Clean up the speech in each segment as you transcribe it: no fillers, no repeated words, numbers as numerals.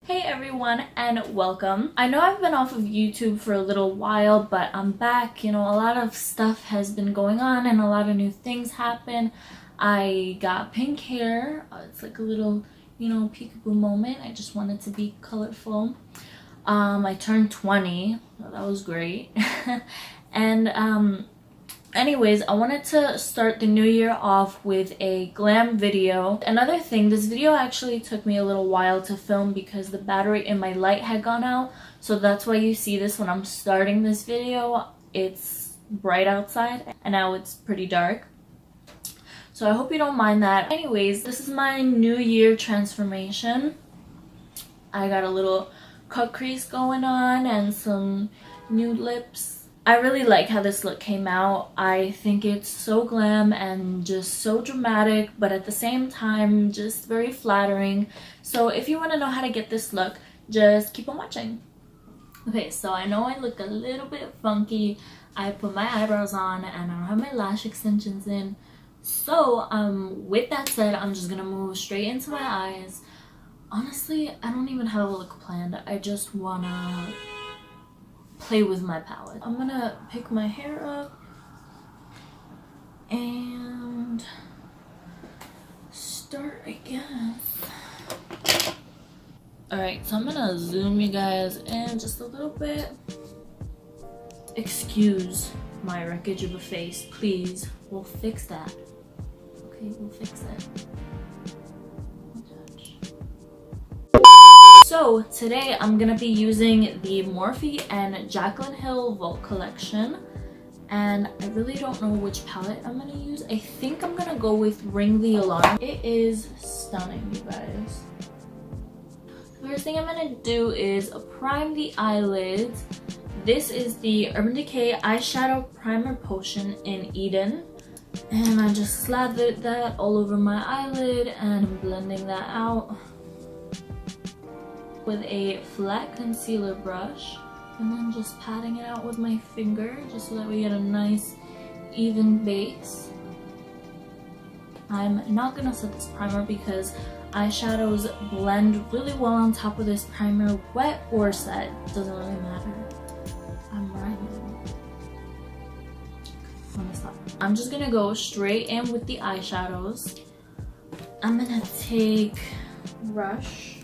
Hey everyone and welcome. I know I've been off of YouTube for a little while, but I'm back. You know, a lot of stuff has been going on and a lot of new things happen. I got pink hair. It's like a little, peekaboo moment. I just wanted to be colorful. I turned 20. So that was great. And anyways, I wanted to start the new year off with a glam video. Another thing, this video actually took me a little while to film because the battery in my light had gone out. So that's why you see this when I'm starting this video. It's bright outside and now it's pretty dark. So I hope you don't mind that. Anyways, this is my new year transformation. I got a little cut crease going on and some nude lips. I really like how this look came out. I think it's so glam and just so dramatic, but at the same time just very flattering. So if you want to know how to get this look, just keep on watching. Okay, so I know I look a little bit funky. I put my eyebrows on and I don't have my lash extensions in. So with that said, I'm just gonna move straight into my eyes. Honestly, I don't even have a look planned. I just wanna play with my palette. I'm gonna pick my hair up and start, I guess. Alright, so I'm gonna zoom you guys in just a little bit. Excuse my wreckage of a face, please. We'll fix that. Okay, we'll fix it. So today I'm gonna be using the Morphe and Jaclyn Hill Vault collection, and I really don't know which palette I'm gonna use. I think I'm gonna go with Ring the Alarm. It is stunning, you guys. The first thing I'm gonna do is prime the eyelids. This is the Urban Decay Eyeshadow Primer Potion in Eden, and I just slathered that all over my eyelid and I'm blending that out with a flat concealer brush, and then just patting it out with my finger just so that we get a nice even base. I'm not gonna set this primer because eyeshadows blend really well on top of this primer, wet or set, doesn't really matter. I'm rhyming. Let me stop. I'm just gonna go straight in with the eyeshadows. I'm gonna take brush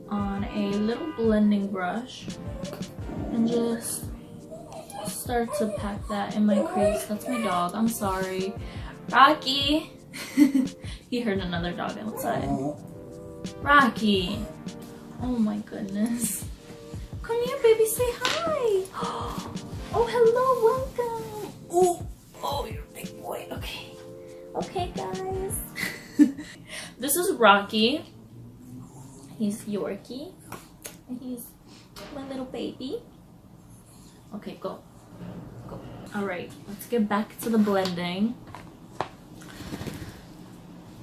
on a little blending brush and just start to pack that in my crease. That's my dog, I'm sorry. Rocky! He heard another dog outside. Rocky! Oh my goodness. Come here, baby, say hi! Oh, hello, welcome! Oh, you're a big boy. Okay. Okay, guys. This is Rocky. He's Yorkie, and he's my little baby. Okay, go. Alright, let's get back to the blending.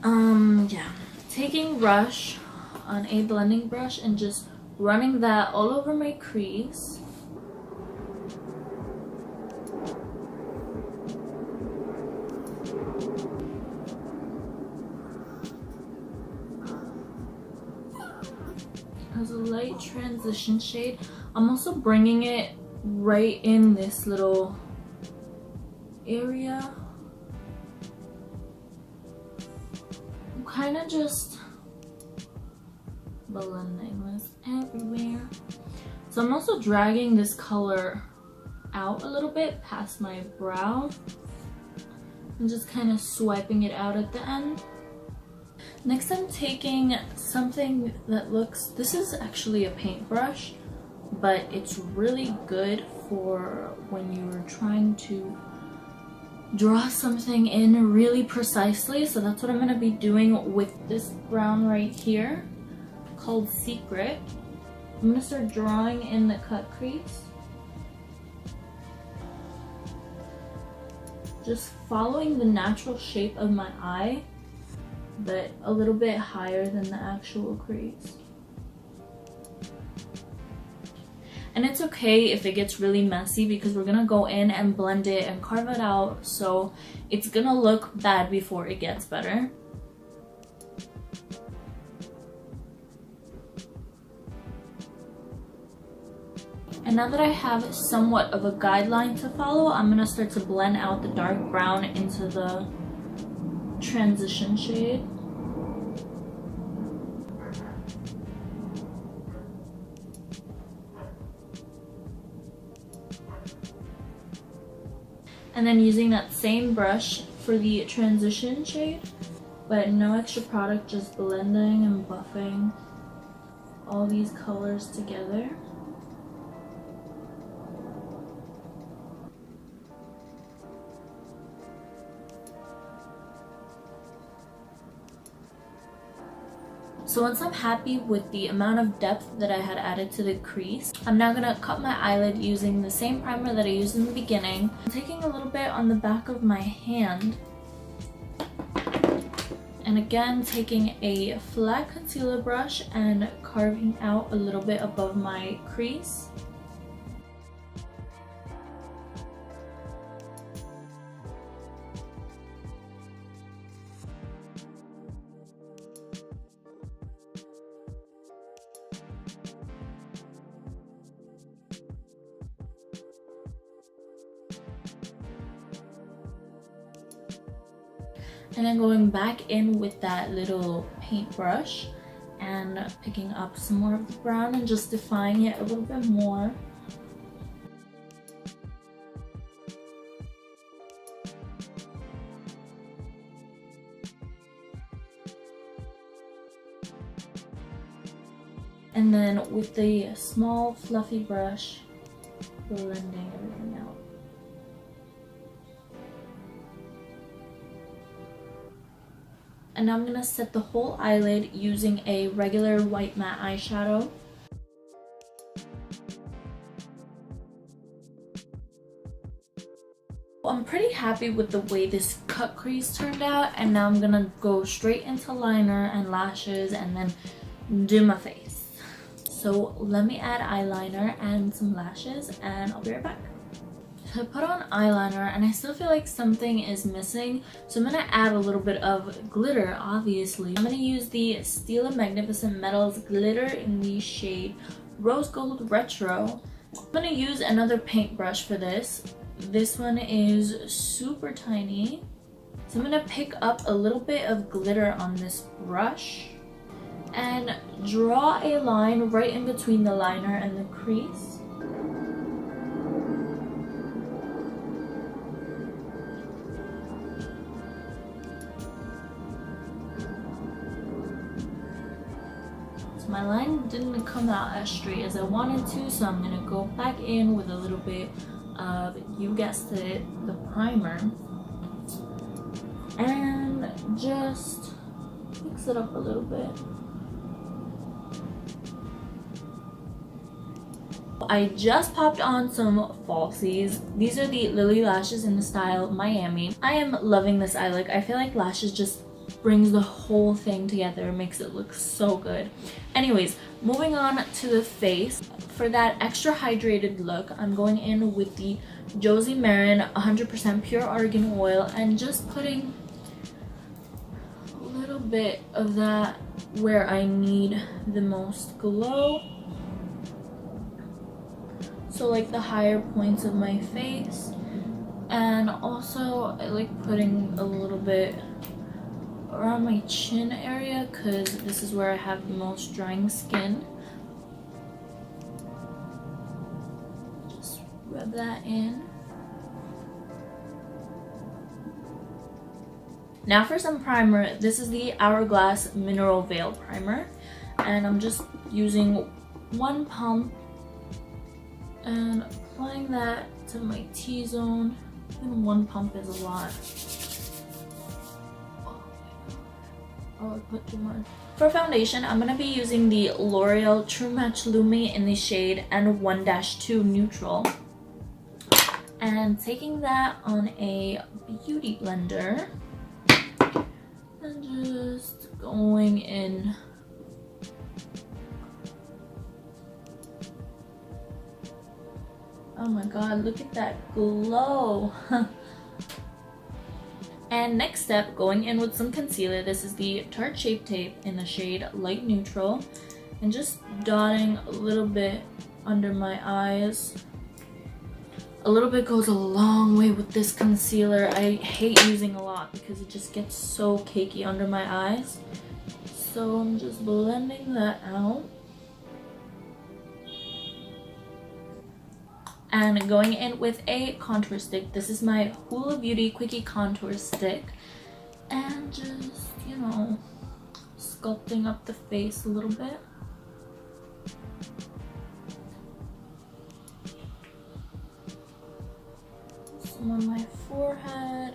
Yeah. Taking brush on a blending brush and just running that all over my crease. As a light transition shade. I'm also bringing it right in this little area. I'm kind of just blending this everywhere. So I'm also dragging this color out a little bit past my brow and just kind of swiping it out at the end. Next, I'm taking something that looks, this is actually a paintbrush, but it's really good for when you're trying to draw something in really precisely. So that's what I'm going to be doing with this brown right here called Secret. I'm going to start drawing in the cut crease. Just following the natural shape of my eye, but a little bit higher than the actual crease. And it's okay if it gets really messy because we're gonna go in and blend it and carve it out, so it's gonna look bad before it gets better. And now that I have somewhat of a guideline to follow, I'm going to start to blend out the dark brown into the transition shade. And then using that same brush for the transition shade, but no extra product, just blending and buffing all these colors together. So once I'm happy with the amount of depth that I had added to the crease, I'm now going to cut my eyelid using the same primer that I used in the beginning. I'm taking a little bit on the back of my hand, and again taking a flat concealer brush and carving out a little bit above my crease. And then going back in with that little paintbrush and picking up some more of the brown and just defining it a little bit more. And then with the small fluffy brush, blending everything out. And now I'm going to set the whole eyelid using a regular white matte eyeshadow. I'm pretty happy with the way this cut crease turned out, and now I'm going to go straight into liner and lashes and then do my face. So let me add eyeliner and some lashes and I'll be right back. So I put on eyeliner and I still feel like something is missing, so I'm going to add a little bit of glitter, obviously. I'm going to use the Stila Magnificent Metals glitter in the shade Rose Gold Retro. I'm going to use another paintbrush for this. This one is super tiny. So I'm going to pick up a little bit of glitter on this brush and draw a line right in between the liner and the crease. My line didn't come out as straight as I wanted to, so I'm going to go back in with a little bit of, you guessed it, the primer, and just mix it up a little bit. I just popped on some falsies. These are the Lily lashes in the style Miami. I am loving this eye look. I feel like lashes just brings the whole thing together, makes it look so good. Anyways, moving on to the face. For that extra hydrated look, I'm going in with the Josie Maran 100% pure argan oil and just putting a little bit of that where I need the most glow. So like the higher points of my face, and also I like putting a little bit around my chin area because this is where I have the most drying skin. Just rub that in. Now for some primer. This is the Hourglass Mineral Veil Primer, and I'm just using one pump and applying that to my T-zone. Even one pump is a lot. Oh, I put too much. For foundation, I'm going to be using the L'Oreal True Match Lumi in the shade N1-2 Neutral. And taking that on a beauty blender and just going in. Oh my god, look at that glow. And next step, going in with some concealer. This is the Tarte Shape Tape in the shade Light Neutral, and just dotting a little bit under my eyes. A little bit goes a long way with this concealer. I hate using a lot because it just gets so cakey under my eyes. So I'm just blending that out. And going in with a contour stick. This is my Hoola Beauty Quickie Contour Stick. And just, you know, sculpting up the face a little bit. Some on my forehead,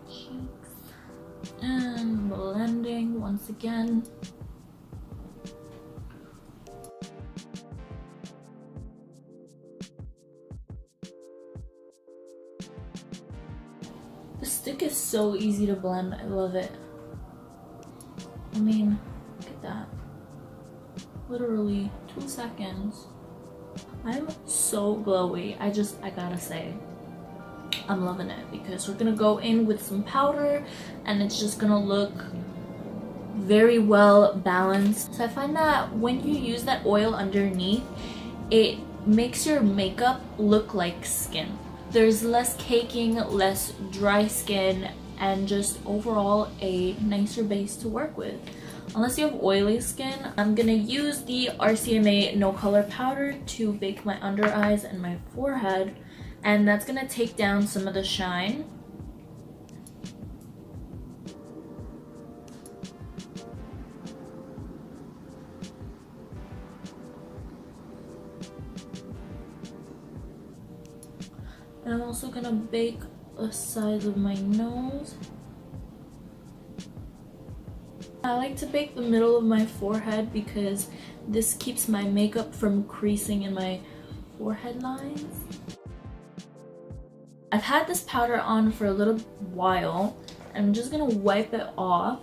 cheeks, and blending once again. The stick is so easy to blend. I love it. I mean, look at that. Literally 2 seconds. I'm so glowy. I gotta say, I'm loving it because we're gonna go in with some powder and it's just gonna look very well balanced. So I find that when you use that oil underneath, it makes your makeup look like skin. There's less caking, less dry skin, and just overall a nicer base to work with. Unless you have oily skin, I'm gonna use the RCMA No Color Powder to bake my under eyes and my forehead, and that's gonna take down some of the shine. And I'm also gonna bake the sides of my nose. I like to bake the middle of my forehead because this keeps my makeup from creasing in my forehead lines. I've had this powder on for a little while and I'm just gonna wipe it off.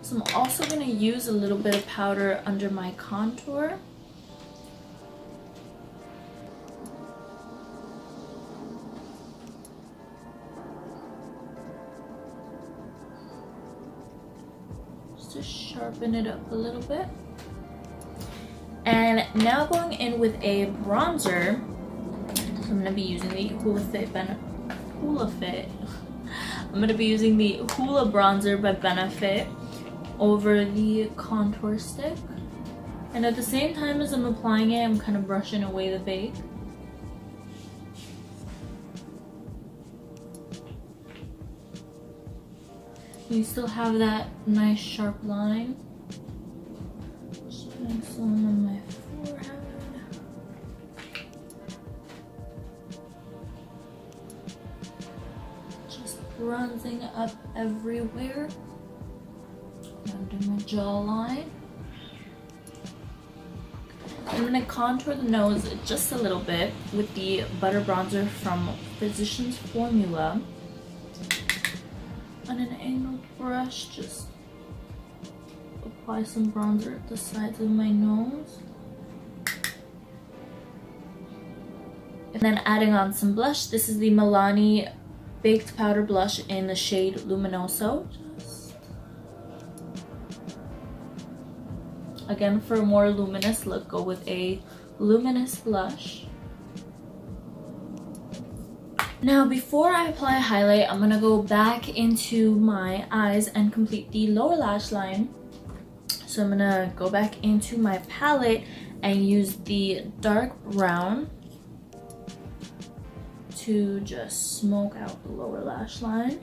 So I'm also gonna use a little bit of powder under my contour. To sharpen it up a little bit. And now going in with a bronzer. So I'm gonna be using the I'm gonna be using the Hoola bronzer by Benefit over the contour stick. And at the same time as I'm applying it, I'm kind of brushing away the bake. You still have that nice sharp line. Just putting some on my forehead. Just bronzing up everywhere. Under my jawline. I'm gonna contour the nose just a little bit with the butter bronzer from Physicians Formula. On an angled brush, just apply some bronzer at the sides of my nose. And then adding on some blush. This is the Milani Baked Powder Blush in the shade Luminoso. Again, for a more luminous look, go with a luminous blush. Now, before I apply a highlight, I'm gonna go back into my eyes and complete the lower lash line. So I'm gonna go back into my palette and use the dark brown to just smoke out the lower lash line.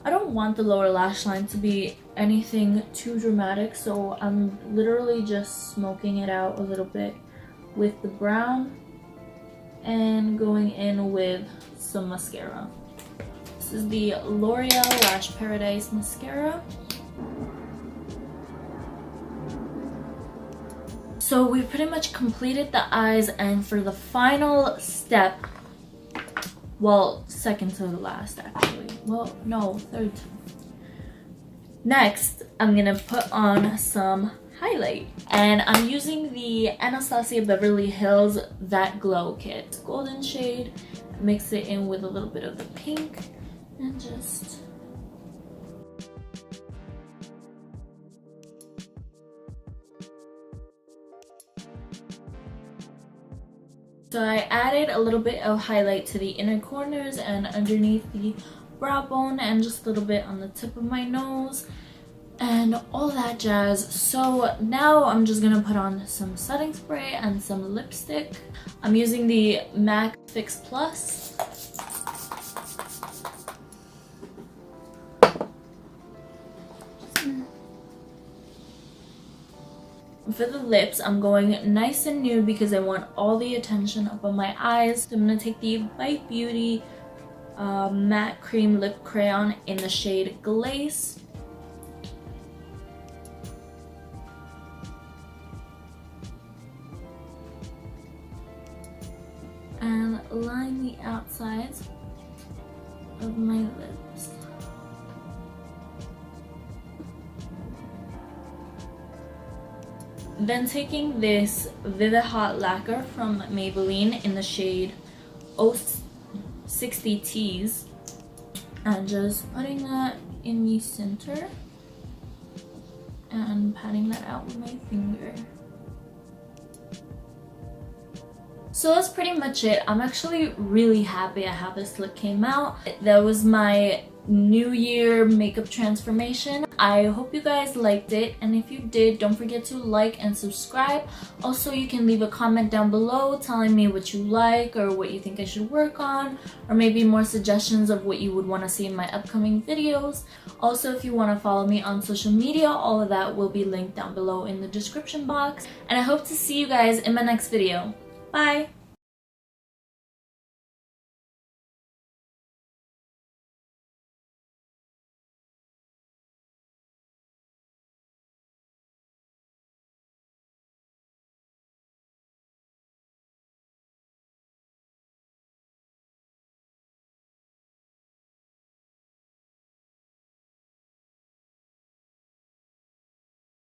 I don't want the lower lash line to be anything too dramatic, so I'm literally just smoking it out a little bit with the brown and going in with some mascara. This is the L'Oreal Lash Paradise Mascara. So we pretty much completed the eyes, and for the final step, well, second to the last actually. Well, no, third. Next, I'm gonna put on some highlight. And I'm using the Anastasia Beverly Hills That Glow Kit. Golden shade, mix it in with a little bit of the pink, and just... So I added a little bit of highlight to the inner corners and underneath the brow bone, and just a little bit on the tip of my nose and all that jazz. So now I'm just gonna put on some setting spray and some lipstick. I'm using the MAC Fix Plus. For the lips, I'm going nice and nude because I want all the attention up on my eyes. So I'm going to take the Bite Beauty Matte Cream Lip Crayon in the shade Glace. And line the outsides of my lips. Then taking this Vivid Hot Lacquer from Maybelline in the shade 060 Tease and just putting that in the center and patting that out with my finger. So that's pretty much it. I'm actually really happy at how this look came out. That was my New Year makeup transformation. I hope you guys liked it, and if you did, don't forget to like and subscribe. Also, you can leave a comment down below telling me what you like or what you think I should work on, or maybe more suggestions of what you would want to see in my upcoming videos. Also, if you want to follow me on social media, all of that will be linked down below in the description box, and I hope to see you guys in my next video. Bye!